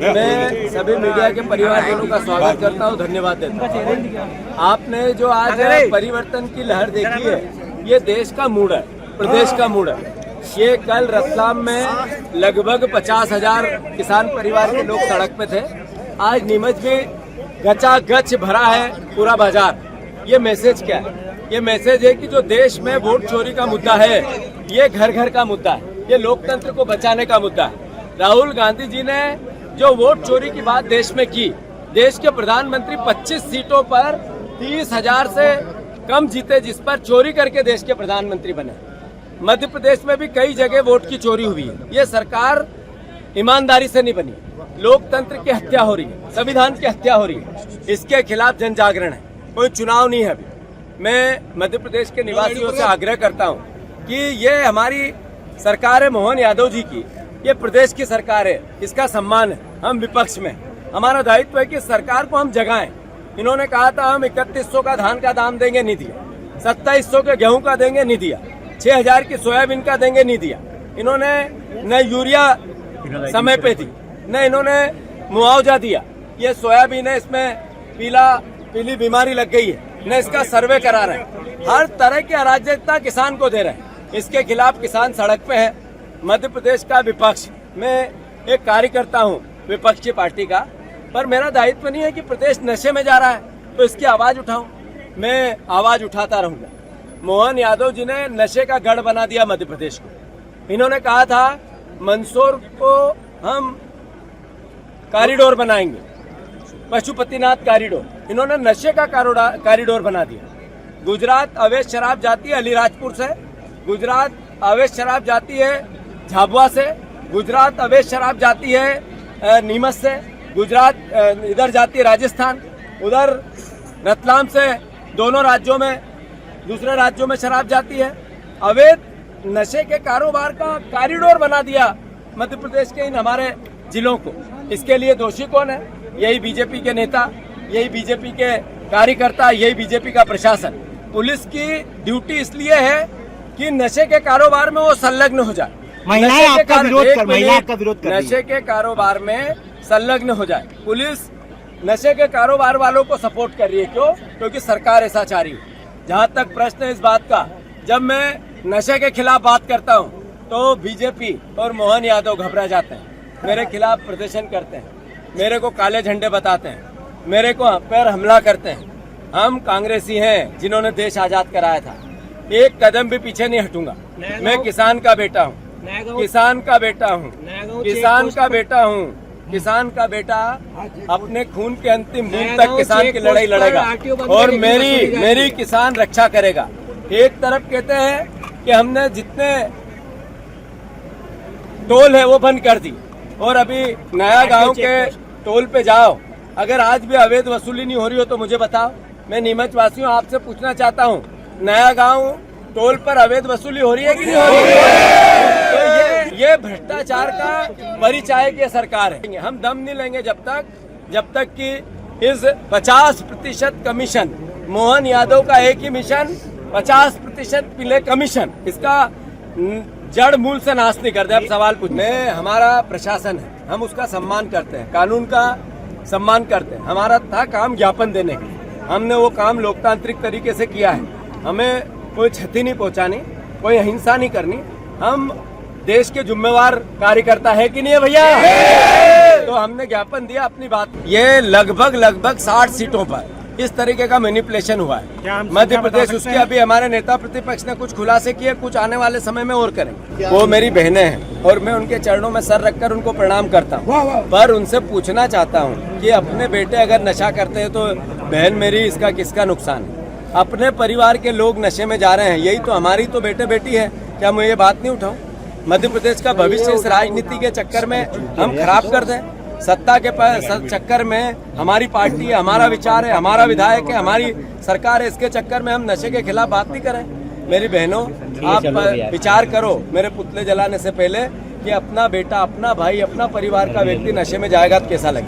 मैं सभी मीडिया के परिवारजनों का स्वागत करता हूं, धन्यवाद देता हूं। आपने जो आज परिवर्तन की लहर देखी है, ये देश का मूड है, प्रदेश का मूड है। ये कल रतलाम में लगभग 50,000 किसान परिवार के लोग सड़क पे थे। आज नीमच में गचागच भरा है पूरा बाजार। ये मैसेज क्या है? ये मैसेज है कि जो देश में वोट चोरी का मुद्दा है, ये घर घर का मुद्दा है, ये लोकतंत्र को बचाने का मुद्दा है। राहुल गांधी जी ने जो वोट चोरी की बात देश में की, देश के प्रधानमंत्री 25 सीटों पर 30,000 से कम जीते, जिस पर चोरी करके देश के प्रधानमंत्री बने। मध्य प्रदेश में भी कई जगह वोट की चोरी हुई है। ये सरकार ईमानदारी से नहीं बनी, लोकतंत्र की हत्या हो रही है, संविधान की हत्या हो रही है। इसके खिलाफ जन जागरण है, कोई चुनाव नहीं है अभी। मैं मध्य प्रदेश के निवासियों से आग्रह करता हूँ कि ये हमारी सरकार है मोहन यादव जी की, ये प्रदेश की सरकार है, इसका सम्मान है। हम विपक्ष में, हमारा दायित्व है कि सरकार को हम जगाएं। इन्होंने कहा था हम 3100 का धान का दाम देंगे, नहीं दिया। 2700 के गेहूं का देंगे, नहीं दिया। 6000 की सोयाबीन का देंगे, नहीं दिया। इन्होंने न यूरिया समय पे दी, न इन्होंने मुआवजा दिया। ये सोयाबीन है, इसमें पीली बीमारी लग गई है, न इसका सर्वे करा रहे हैं। हर तरह की अराजकता किसान को दे रहे हैं। इसके खिलाफ किसान सड़क पे है। मध्य प्रदेश का विपक्ष, मैं एक कार्यकर्ता हूँ विपक्ष की पार्टी का, पर मेरा दायित्व नहीं है कि प्रदेश नशे में जा रहा है तो इसकी आवाज उठाऊं। मैं आवाज उठाता रहूंगा। मोहन यादव जी ने नशे का गढ़ बना दिया मध्य प्रदेश को। इन्होंने कहा था मंदसौर को हम कॉरिडोर बनाएंगे, पशुपतिनाथ कॉरिडोर। इन्होंने नशे का कॉरिडोर बना दिया। गुजरात अवैध शराब जाती है अलीराजपुर से, गुजरात अवैध शराब जाती है झाबुआ से, गुजरात अवैध शराब जाती है नीमच से, गुजरात इधर जाती है राजस्थान, उधर रतलाम से, दोनों राज्यों में, दूसरे राज्यों में शराब जाती है। अवैध नशे के कारोबार का कॉरिडोर बना दिया मध्य प्रदेश के इन हमारे जिलों को। इसके लिए दोषी कौन है? यही बीजेपी के नेता, यही बीजेपी के कार्यकर्ता, यही बीजेपी का प्रशासन। पुलिस की ड्यूटी इसलिए है कि नशे के कारोबार में वो संलग्न हो जाए, महिलाएं आपका विरोध कर नशे के कारोबार में संलग्न हो जाए। पुलिस नशे के कारोबार वालों को सपोर्ट कर रही है। क्यों? क्योंकि सरकार ऐसा चाह रही है। जहाँ तक प्रश्न है इस बात का, जब मैं नशे के खिलाफ बात करता हूँ तो बीजेपी और मोहन यादव घबरा जाते हैं, मेरे खिलाफ प्रदर्शन करते हैं, मेरे को काले झंडे बताते हैं, मेरे को पर हमला करते हैं। हम कांग्रेसी हैं जिन्होंने देश आजाद कराया था। एक कदम भी पीछे नहीं हटूंगा। मैं किसान का बेटा हूँ, किसान का बेटा हूँ, किसान का बेटा हूँ। किसान का बेटा अपने खून के अंतिम बूंद तक किसान की लड़ाई लड़ेगा और मेरी किसान रक्षा करेगा। एक तरफ कहते हैं कि हमने जितने टोल है वो बंद कर दी, और अभी नया गांव के टोल पे जाओ, अगर आज भी अवैध वसूली नहीं हो रही हो तो मुझे बताओ। मैं नीमच वासियों आपसे पूछना चाहता हूँ, नया गांव टोल पर अवैध वसूली हो रही है कि नहीं हो रही है? तो ये भ्रष्टाचार का परिचायक ये सरकार है। हम दम नहीं लेंगे जब तक कि इस 50% कमीशन, मोहन यादव का एक ही मिशन 50% पीले कमीशन, इसका जड़ मूल से नाश नहीं करते। अब सवाल पूछने, हमारा प्रशासन है, हम उसका सम्मान करते हैं, कानून का सम्मान करते हैं। हमारा था काम ज्ञापन देने का, हमने वो काम लोकतांत्रिक तरीके से किया है। हमें कोई क्षति नहीं पहुंचानी, कोई हिंसा नहीं करनी। हम देश के जिम्मेवार कार्यकर्ता है कि नहीं है भैया? तो हमने ज्ञापन दिया अपनी बात। ये लगभग 60 सीटों पर इस तरीके का मैनिपुलेशन हुआ है मध्य प्रदेश। उसके अभी हमारे नेता प्रतिपक्ष ने कुछ खुलासे किए, कुछ आने वाले समय में और करेंगे। वो मेरी बहनें हैं और मैं उनके चरणों में सर रखकर उनको प्रणाम करता हूँ, पर उनसे पूछना चाहता हूँ कि अपने बेटे अगर नशा करते हैं तो बहन मेरी, इसका किसका नुकसान है? अपने परिवार के लोग नशे में जा रहे हैं, यही तो हमारी तो बेटे बेटी है। क्या मैं ये बात नहीं उठाऊं? मध्य प्रदेश का भविष्य इस राजनीति के चक्कर में हम खराब कर दें? सत्ता के चक्कर में हमारी पार्टी है, हमारा विचार है, हमारा विधायक है, हमारी सरकार है, इसके चक्कर में हम नशे के खिलाफ बात नहीं करें? मेरी बहनों, आप विचार करो मेरे पुतले जलाने से पहले कि अपना बेटा, अपना भाई, अपना परिवार का व्यक्ति नशे में जाएगा तो कैसा लगेगा।